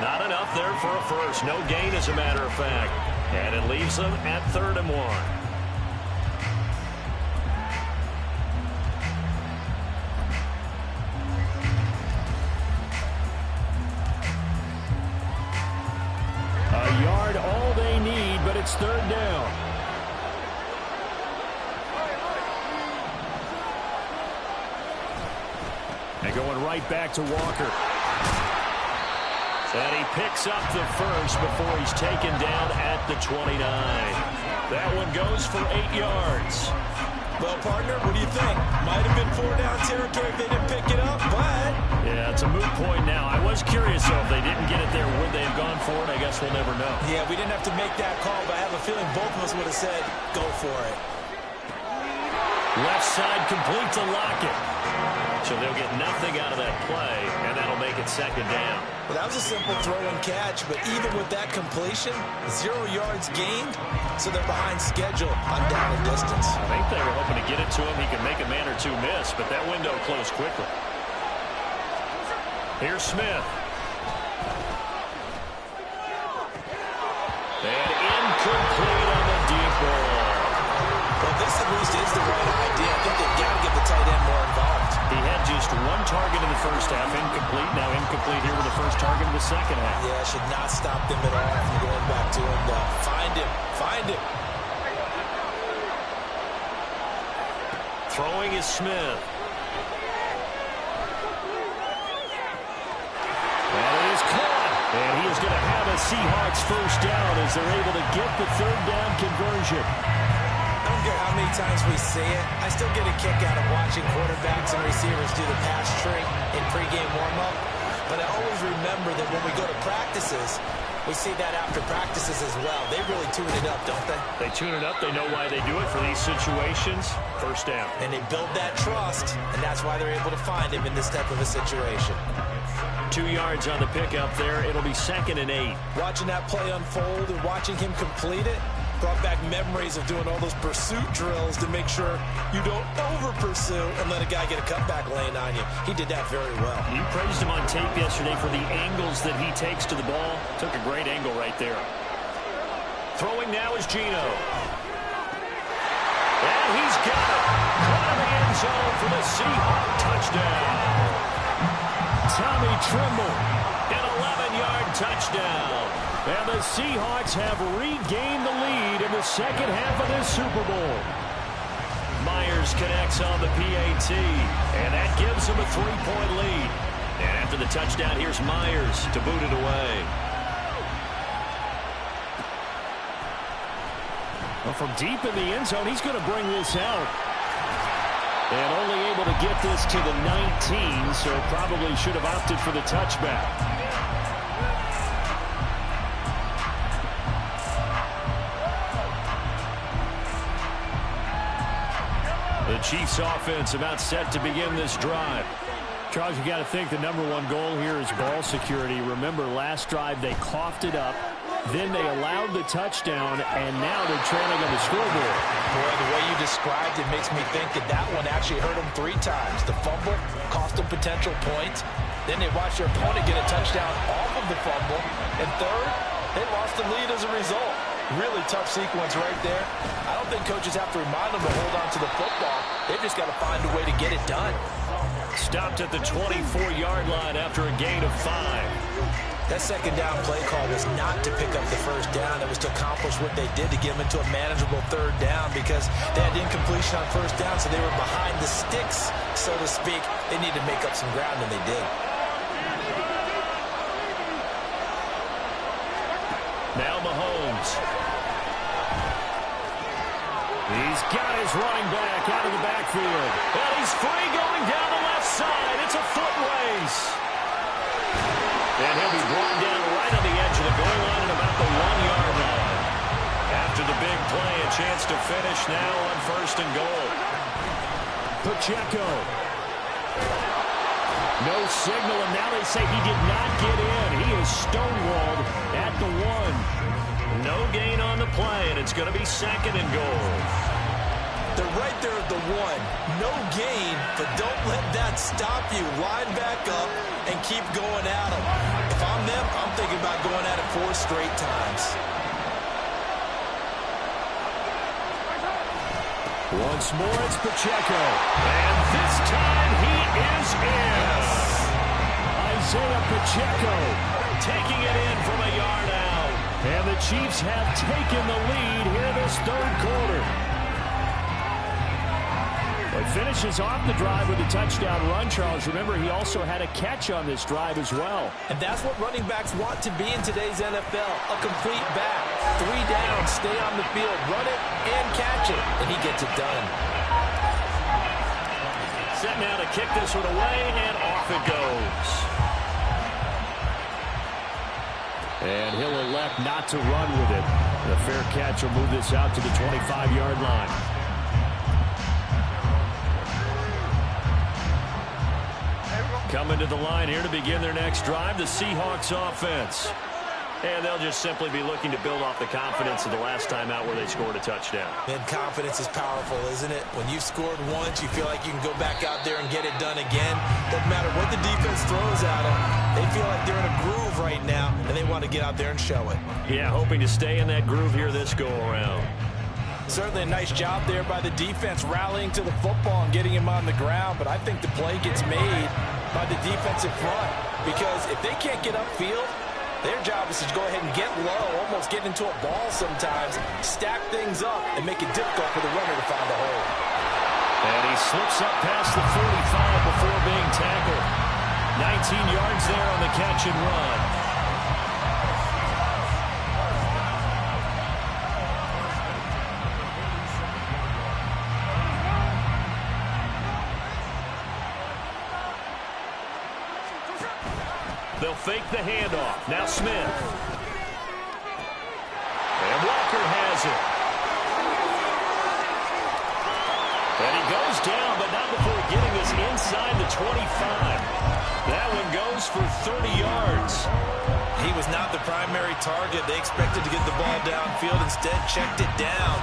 F: Not enough there for a first. No gain, as a matter of fact. And it leaves them at 3rd and 1. A yard, all they need, but it's 3rd down. And going right back to Walker. And he picks up the first before he's taken down at the 29. That one goes for 8 yards.
E: Well, partner, what do you think? Might have been 4-down territory if they didn't pick it up, but...
F: Yeah, it's a moot point now. I was curious, though, if they didn't get it there, would they guess we'll never know.
E: Yeah, we didn't have to make that call, but I have a feeling both of us would have said, go for it.
F: Left side complete to Lockett. So they'll get nothing out of that play, and that'll make it second down.
E: Well, that was a simple throw and catch, but even with that completion, 0 yards gained, so they're behind schedule on down and distance.
F: I think they were hoping to get it to him. He could make a man or two miss, but that window closed quickly. Here's Smith. And incomplete on the deep ball.
E: Well, this at least is the right idea. I think they've got to get the tight end more involved.
F: He had just one target in the first half, incomplete. Now incomplete here with the first target in the second half.
E: Yeah, should not stop them at all from going back to him. Find him. Find him.
F: Throwing is Smith. And it is caught. And he is going to have a Seahawks first down as they're able to get the third down conversion.
E: I don't care how many times we see it. I still get a kick out of watching quarterbacks and receivers do the pass tree in pregame warm-up. But I always remember that when we go to practices, we see that after practices as well. They really tune it up, don't they?
F: They tune it up. They know why they do it for these situations. First down.
E: And they build that trust, and that's why they're able to find him in this type of a situation.
F: 2 yards on the pickup there. It'll be 2nd and 8.
E: Watching that play unfold and watching him complete it brought back memories of doing all those pursuit drills to make sure you don't over-pursue and let a guy get a cutback lane on you. He did that very well.
F: You praised him on tape yesterday for the angles that he takes to the ball. Took a great angle right there. Throwing now is Geno. And he's got it. Caught in the end zone for the Seahawk touchdown. Tommy Tremble, an 11-yard touchdown. And the Seahawks have regained the lead in the second half of this Super Bowl. Myers connects on the PAT, and that gives him a 3-point lead. And after the touchdown, here's Myers to boot it away. Well, from deep in the end zone, he's going to bring this out. And only able to get this to the 19, so probably should have opted for the touchback. The Chiefs offense about set to begin this drive. Charles, you got to think the #1 goal here is ball security. Remember, last drive they coughed it up. Then they allowed the touchdown, and now they're trailing on the scoreboard.
E: Boy, the way you described it makes me think that that one actually hurt them 3 times. The fumble cost them potential points. Then they watched their opponent get a touchdown off of the fumble. And third, they lost the lead as a result. Really tough sequence right there. I don't think coaches have to remind them to hold on to the football. They've just got to find a way to get it done.
F: Stopped at the 24-yard line after a gain of 5.
E: That second down play call was not to pick up the first down. It was to accomplish what they did to get them into a manageable third down because they had incompletion on first down, so they were behind the sticks, so to speak. They needed to make up some ground, and they did.
F: Now Mahomes. He's got his running back out of the backfield. Well, he's free going down the left side. It's a foot race. And he'll be brought down right on the edge of the goal line at about the 1-yard line. After the big play, a chance to finish now on 1st and goal. Pacheco. No signal, and now they say he did not get in. He is stonewalled at the 1. No gain on the play, and it's going to be 2nd and goal.
E: They're right there at the 1. No gain, but don't let that stop you. Line back up and keep going at them. If I'm them, I'm thinking about going at it 4 straight times.
F: Once more, it's Pacheco. And this time, he is in. Isaiah Pacheco taking it in from a yard out. And the Chiefs have taken the lead here this 3rd quarter. But finishes off the drive with a touchdown run, Charles. Remember, he also had a catch on this drive as well.
E: And that's what running backs want to be in today's NFL. A complete back. 3 down, stay on the field, run it, and catch it. And he gets it done.
F: Set now to kick this one away, and off it goes. And he'll elect not to run with it. The fair catch will move this out to the 25-yard line. Coming to the line here to begin their next drive, the Seahawks offense. And they'll just simply be looking to build off the confidence of the last time out where they scored a touchdown.
E: And confidence is powerful, isn't it? When you've scored once, you feel like you can go back out there and get it done again. Doesn't matter what the defense throws at them. They feel like they're in a groove right now, and they want to get out there and show it.
F: Yeah, hoping to stay in that groove here this go-around.
E: Certainly a nice job there by the defense rallying to the football and getting him on the ground, but I think the play gets made by the defensive front because if they can't get upfield, their job is to go ahead and get low, almost get into a ball sometimes, stack things up, and make it difficult for the runner to find a hole.
F: And he slips up past the 45 before being tackled. 19 yards there on the catch and run. They'll fake the handoff. Now Smith. And Walker has it. And he goes down, but not before getting this inside the 25. That one goes for 30 yards.
E: He was not the primary target. They expected to get the ball downfield. Instead, checked it down.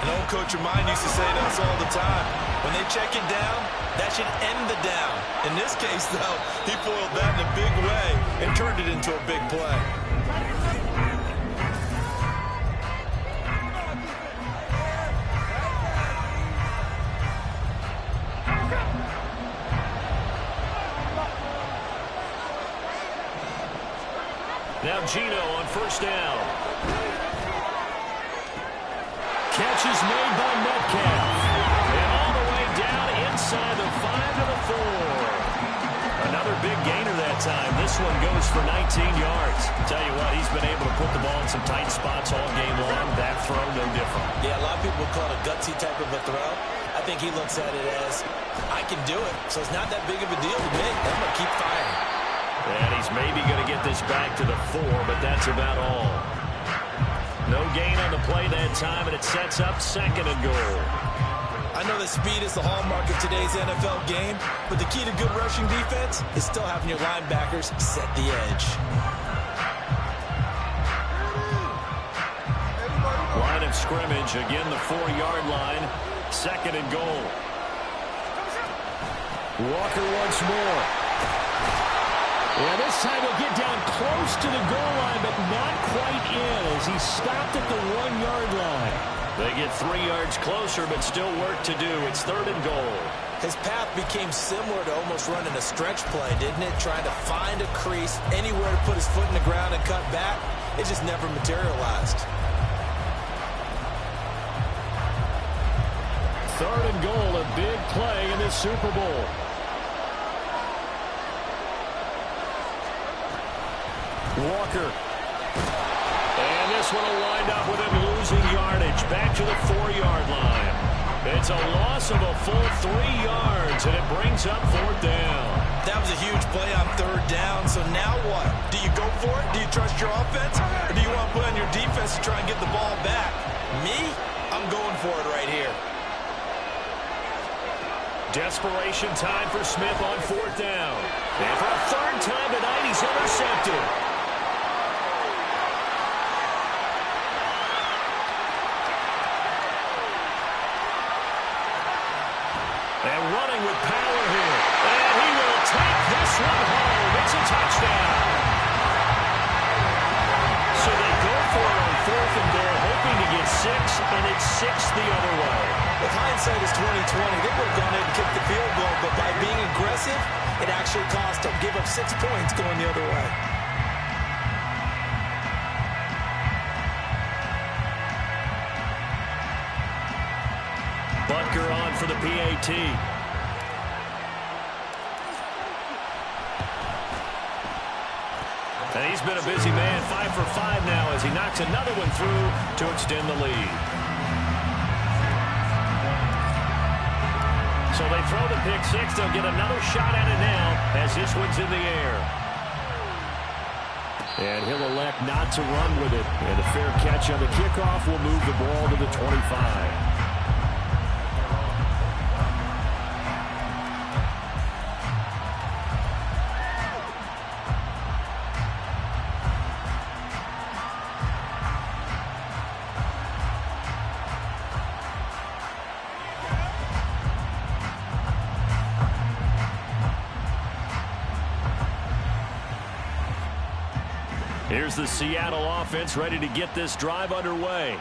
E: An old coach of mine used to say to us all the time, when they check it down, that should end the down. In this case, though, he foiled that in a big way and turned it into a big play.
F: Now Gino on first down. Catch is made by Metcalf. And all the way down inside the 5 to the 4. Another big gainer that time. This one goes for 19 yards. Tell you what, he's been able to put the ball in some tight spots all game long. That throw, no different.
E: Yeah, a lot of people would call it a gutsy type of a throw. I think he looks at it as, I can do it, so it's not that big of a deal to me. I'm going to keep firing.
F: And he's maybe going to get this back to the 4, but that's about all. No gain on the play that time, and it sets up 2nd and goal.
E: I know that speed is the hallmark of today's NFL game, but the key to good rushing defense is still having your linebackers set the edge.
F: Line of scrimmage, again the 4-yard line, 2nd and goal. Walker once more. Yeah, this time he'll get down close to the goal line, but not quite in as he stopped at the 1-yard line. They get 3 yards closer, but still work to do. It's 3rd and goal.
E: His path became similar to almost running a stretch play, didn't it? Trying to find a crease, anywhere to put his foot in the ground and cut back. It just never materialized.
F: 3rd and goal, a big play in this Super Bowl. Walker. And this one will wind up with him losing yardage. Back to the 4-yard line. It's a loss of a full 3 yards, and it brings up 4th down.
E: That was a huge play on 3rd down, so now what? Do you go for it? Do you trust your offense? Or do you want to put on your defense to try and get the ball back? Me? I'm going for it right here.
F: Desperation time for Smith on 4th down. And for a 3rd time tonight, he's intercepted. And running with power here. And he will take this one home. It's a touchdown. So they go for it on 4th and goal, hoping to get 6, and it's 6 the other way.
E: If hindsight is 20/20, they would have gone ahead and kicked the field goal, but by being aggressive, it actually cost them. Give up 6 points going the other way.
F: Butker on for the PAT. And he's been a busy man, 5 for 5 now as he knocks another one through to extend the lead. So they throw the pick 6. They'll get another shot at it now as this one's in the air. And he'll elect not to run with it. And a fair catch on the kickoff will move the ball to the 25. Here's the Seattle offense ready to get this drive underway.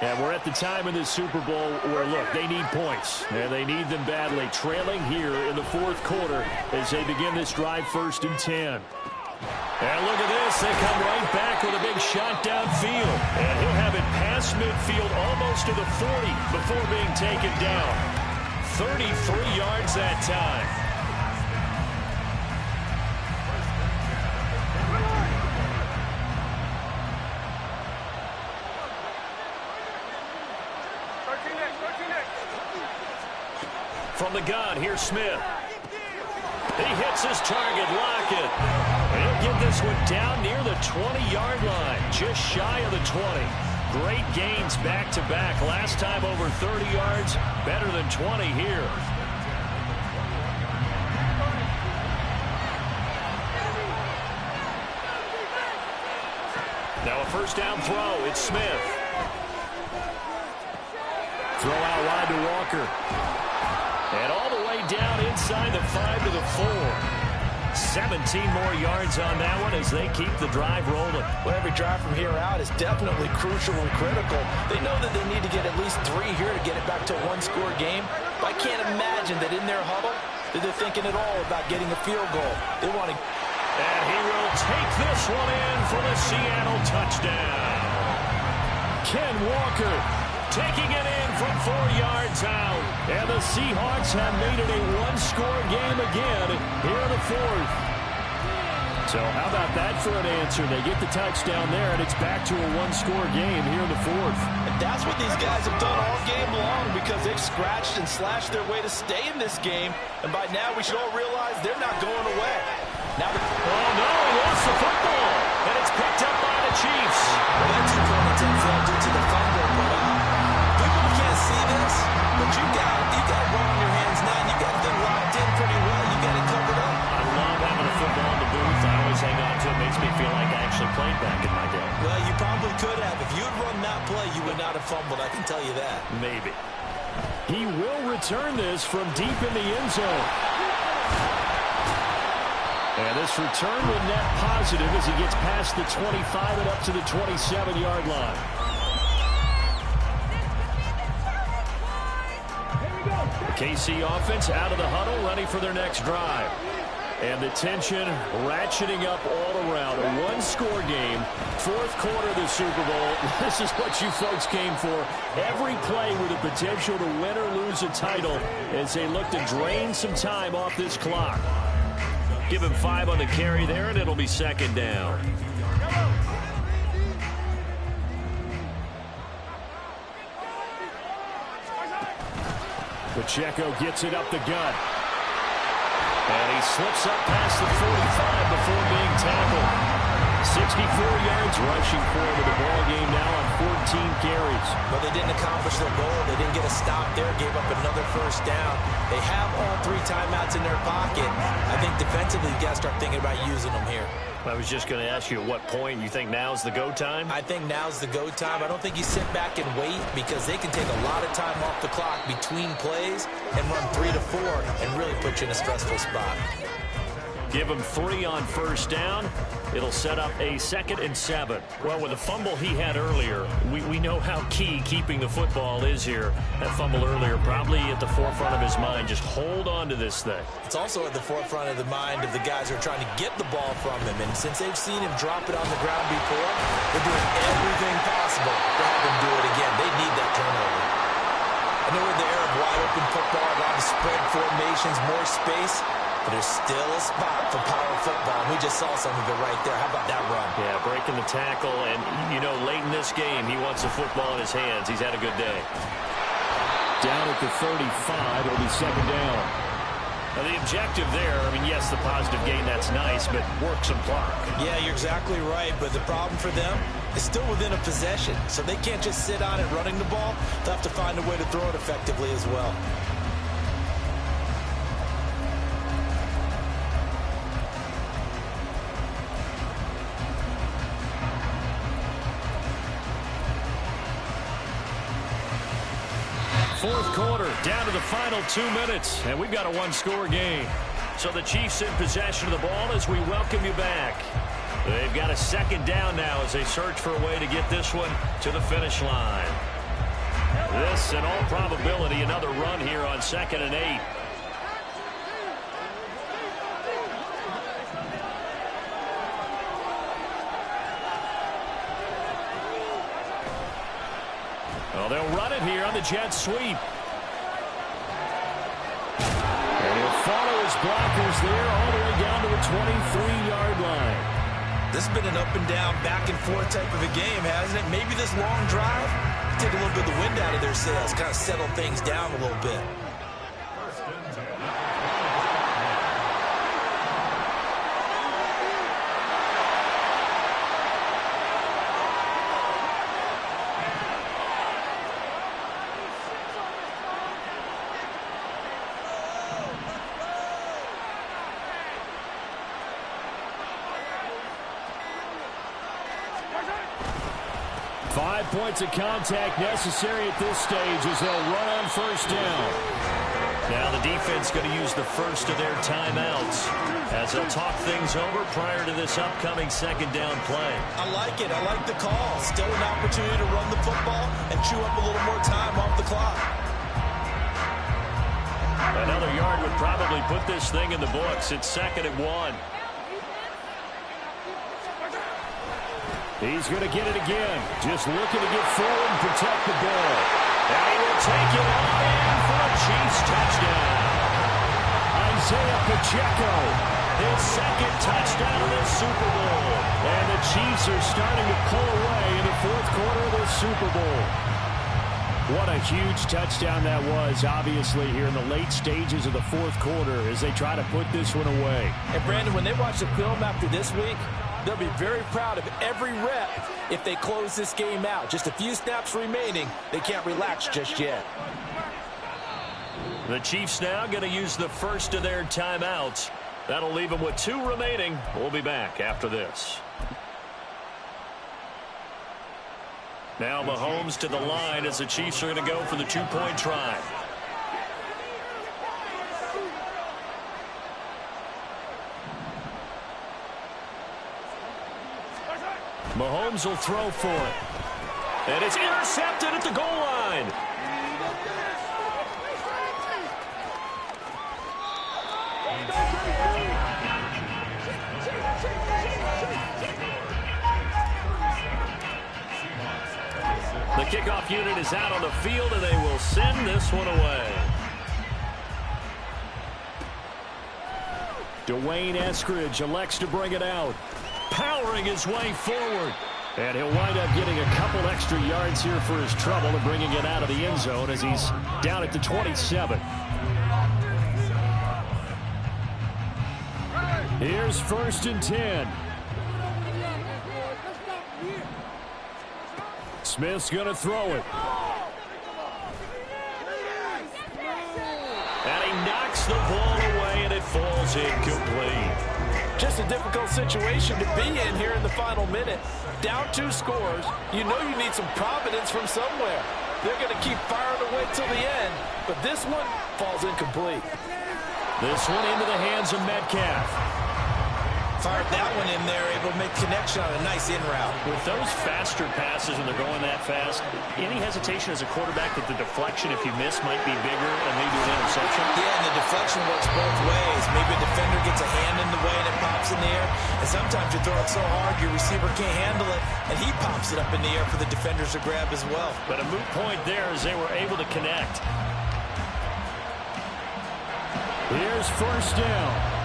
F: And we're at the time in this Super Bowl where, look, they need points. And they need them badly. Trailing here in the fourth quarter as they begin this drive 1st and 10. And look at this. They come right back with a big shot downfield. And he'll have it past midfield almost to the 40 before being taken down. 33 yards that time. From the gun, here's Smith. He hits his target, Lockett. He'll get this one down near the 20-yard line, just shy of the 20. Great gains back-to-back. Last time over 30 yards, better than 20 here. Now a first down throw, it's Smith. Throw out wide to Walker. And all the way down inside the 5 to the 4. 17 more yards on that one as they keep the drive rolling.
E: Well, every drive from here out is definitely crucial and critical. They know that they need to get at least 3 here to get it back to a one-score game. But I can't imagine that in their huddle that they're thinking at all about getting a field goal. They want to...
F: And he will take this one in for the Seattle touchdown. Ken Walker taking it in from 4 yards out. And the Seahawks have made it a one-score game again here in the fourth. So how about that for an answer? They get the touchdown there, and it's back to a one-score game here in the fourth.
E: And that's what these guys have done all game long because they've scratched and slashed their way to stay in this game. And by now we should all realize they're not going away. Now
F: oh, no, he lost the football. And it's picked up by the Chiefs.
E: Well, that 2-point attempt failed due to the fumble, but people can't see this. But you got one on your hands now. You got them locked in pretty well. You got it covered up.
F: I love having a football in the booth. I always hang on to it. Makes me feel like I actually played back in my day.
E: Well, you probably could have. If you had run that play, you would not have fumbled. I can tell you that.
F: Maybe. He will return this from deep in the end zone. And this return will net positive as he gets past the 25 and up to the 27-yard line. The KC offense out of the huddle, ready for their next drive. And the tension ratcheting up all around. A one-score game, fourth quarter of the Super Bowl. This is what you folks came for. Every play with the potential to win or lose a title as they look to drain some time off this clock. Give him 5 on the carry there, and it'll be second down. Pacheco gets it up the gut. And he slips up past the 45 before being tackled. 64 yards rushing for him in the ball game now on 14 carries.
E: But they didn't accomplish their goal. They didn't get a stop there, gave up another first down. They have all 3 timeouts in their pocket. I think defensively you got to start thinking about using them here.
F: I was just going to ask you at what point you think now's the go time?
E: I think now's the go time. I don't think you sit back and wait because they can take a lot of time off the clock between plays and run 3 to 4 and really put you in a stressful spot.
F: Give him 3 on first down. It'll set up a 2nd and 7. Well, with the fumble he had earlier, we know how key keeping the football is here. That fumble earlier probably at the forefront of his mind. Just hold on to this thing.
E: It's also at the forefront of the mind of the guys who are trying to get the ball from him. And since they've seen him drop it on the ground before, they're doing everything possible to have him do it again. They need that turnover. I know we're in the era of wide open football, a lot of spread formations, more space. But there's still a spot for power football. And we just saw some of it right there. How about that run?
F: Yeah, breaking the tackle. And, you know, late in this game, he wants the football in his hands. He's had a good day. Down at the 35, it'll be second down. Now, the objective there, I mean, yes, the positive gain, that's nice, but work some clock.
E: Yeah, you're exactly right, but the problem for them is still within a possession, so they can't just sit on it running the ball. They'll have to find a way to throw it effectively as well.
F: Fourth quarter, down to the final 2 minutes, and we've got a one-score game. So the Chiefs in possession of the ball as we welcome you back. They've got a second down now as they search for a way to get this one to the finish line. This, in all probability, another run here on 2nd and 8. Well, they'll run it here on the jet sweep. And he'll follow his blockers there all the way down to the 23-yard line.
E: This has been an up-and-down, back-and-forth type of a game, hasn't it? Maybe this long drive take a little bit of the wind out of their sails, kind of settle things down a little bit.
F: Points of contact necessary at this stage as they'll run on first down. Now the defense going to use the first of their timeouts as they'll talk things over prior to this upcoming second down play.
E: I like it. I like the call. Still an opportunity to run the football and chew up a little more time off the clock.
F: Another yard would probably put this thing in the books. It's 2nd and 1. He's going to get it again. Just looking to get forward and protect the ball. And he will take it on in for a Chiefs touchdown. Isaiah Pacheco, his second touchdown of this Super Bowl. And the Chiefs are starting to pull away in the fourth quarter of this Super Bowl. What a huge touchdown that was, obviously, here in the late stages of the fourth quarter as they try to put this one away.
E: And, Brandon, when they watch the film after this week, they'll be very proud of every rep if they close this game out. Just a few snaps remaining. They can't relax just yet.
F: The Chiefs now going to use the first of their timeouts. That'll leave them with 2 remaining. We'll be back after this. Now Mahomes to the line as the Chiefs are going to go for the 2-point try. Mahomes will throw for it. And it's intercepted at the goal line. The kickoff unit is out on the field, and they will send this one away. Dwayne Eskridge elects to bring it out. Powering his way forward. And he'll wind up getting a couple extra yards here for his trouble and bringing it out of the end zone as he's down at the 27. Here's 1st and 10. Smith's going to throw it. And he knocks the ball away, and it falls incomplete.
E: Just a difficult situation to be in here in the final minute. Down 2 scores. You know you need some providence from somewhere. They're going to keep firing away till the end, but this one falls incomplete.
F: This one into the hands of Metcalf.
E: Fired that one in there, able to make connection on a nice in route.
F: With those faster passes when they're going that fast, any hesitation as a quarterback that the deflection, if you miss, might be bigger and maybe an interception?
E: Yeah, and the deflection works both ways. Maybe a defender gets a hand in the way and it pops in the air. And sometimes you throw it so hard your receiver can't handle it, and he pops it up in the air for the defenders to grab as well.
F: But a moot point there as they were able to connect. Here's 1st down.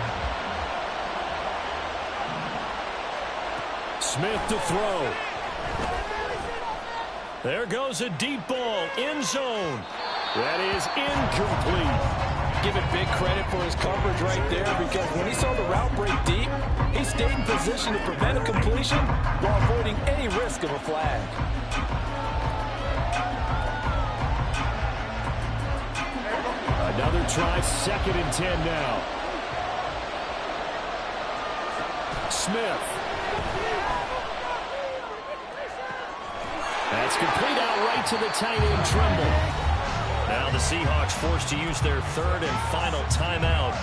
F: Smith to throw. There goes a deep ball, end zone. That is incomplete.
E: to give him big credit for his coverage right there, because when he saw the route break deep, he stayed in position to prevent a completion while avoiding any risk of a flag.
F: Another try, 2nd and 10 now. Smith. That's complete out right to the tight end, Trimble. Now the Seahawks forced to use their 3rd and final timeout,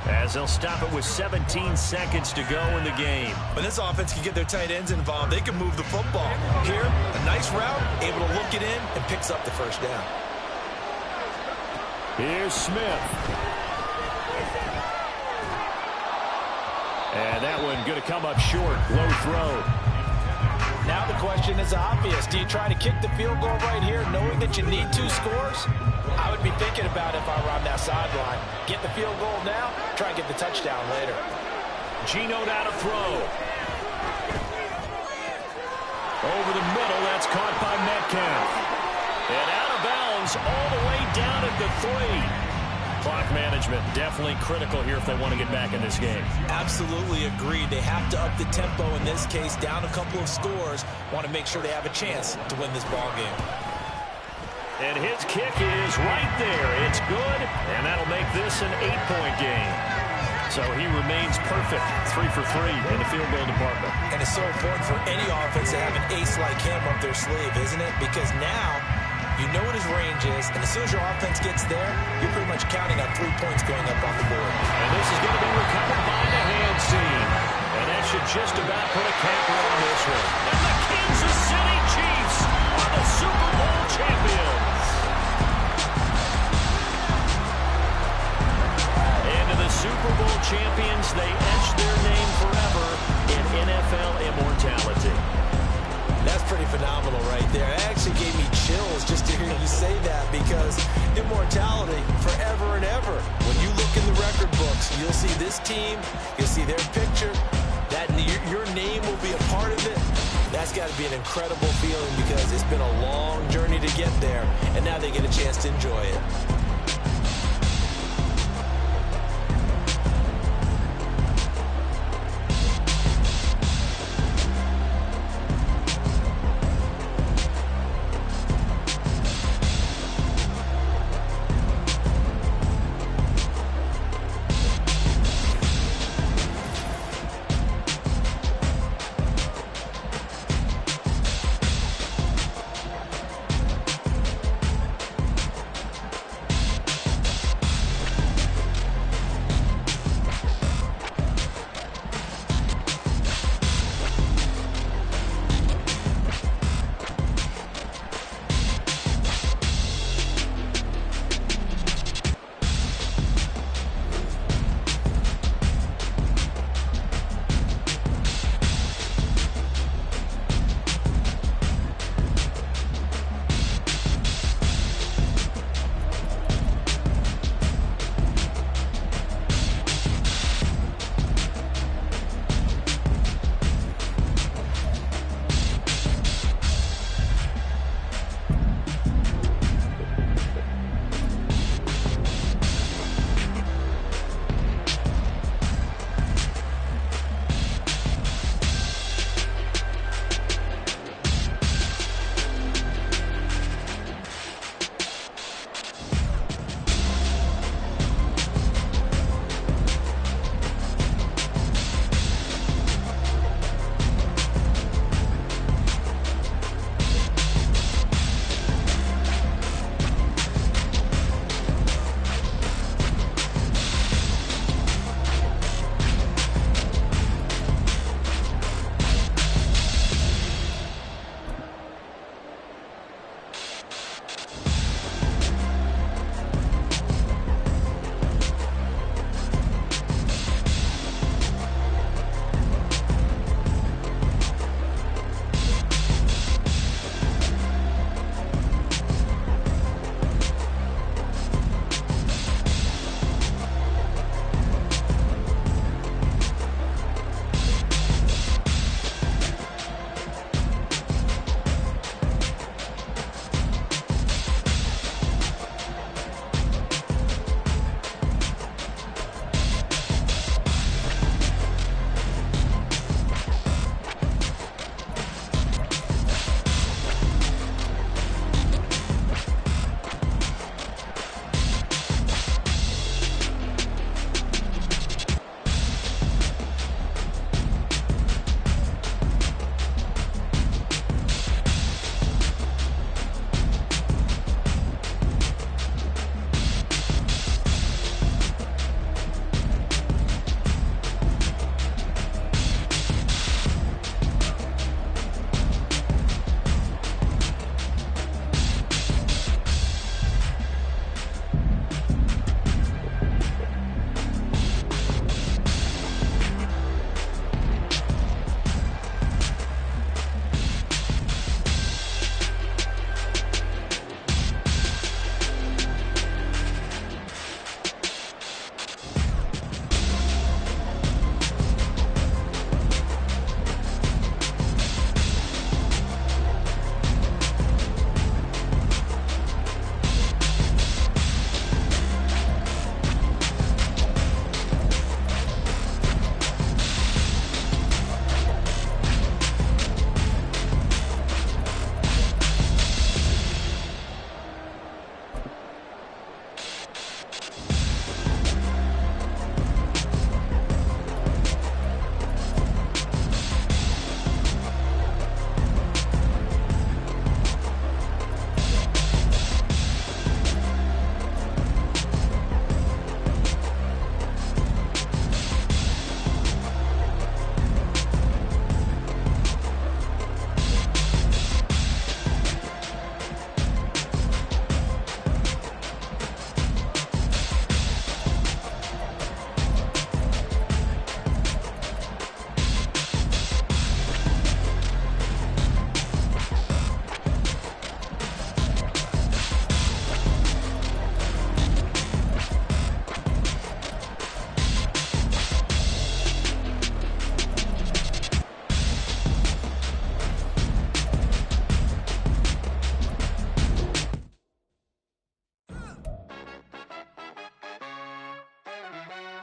F: as they'll stop it with 17 seconds to go in the game.
E: When this offense can get their tight ends involved, they can move the football. Here, a nice route, able to look it in, and picks up the first down.
F: Here's Smith. And that one going to come up short. Low throw.
E: Now the question is obvious. Do you try to kick the field goal right here knowing that you need 2 scores? I would be thinking about it if I were on that sideline. Get the field goal now, try and get the touchdown later.
F: Geno down to throw. Over the middle, that's caught by Metcalf. And out of bounds all the way down at the 3. Clock management definitely critical here if they want to get back in this game.
E: Absolutely agreed. They have to up the tempo in this case, down a couple of scores. Want to make sure they have a chance to win this ball game.
F: And his kick is right there. It's good, and that'll make this an 8-point game. So he remains perfect, 3 for 3 in the field goal department.
E: And it's so important for any offense to have an ace like him up their sleeve, isn't it? Because now you know what his range is, and as soon as your offense gets there, you're pretty much counting on 3 points going up on the board.
F: And this is going to be recovered by the hand team. And that should just about put a capper on this one. And the Kansas City Chiefs are the Super Bowl champions. And to the Super Bowl champions, they etch their name forever in NFL immortality.
E: That's pretty phenomenal right there. It actually gave me chills just to hear you say that, because immortality forever and ever. When you look in the record books, you'll see this team, you'll see their picture, that your name will be a part of it. That's got to be an incredible feeling, because it's been a long journey to get there, and now they get a chance to enjoy it.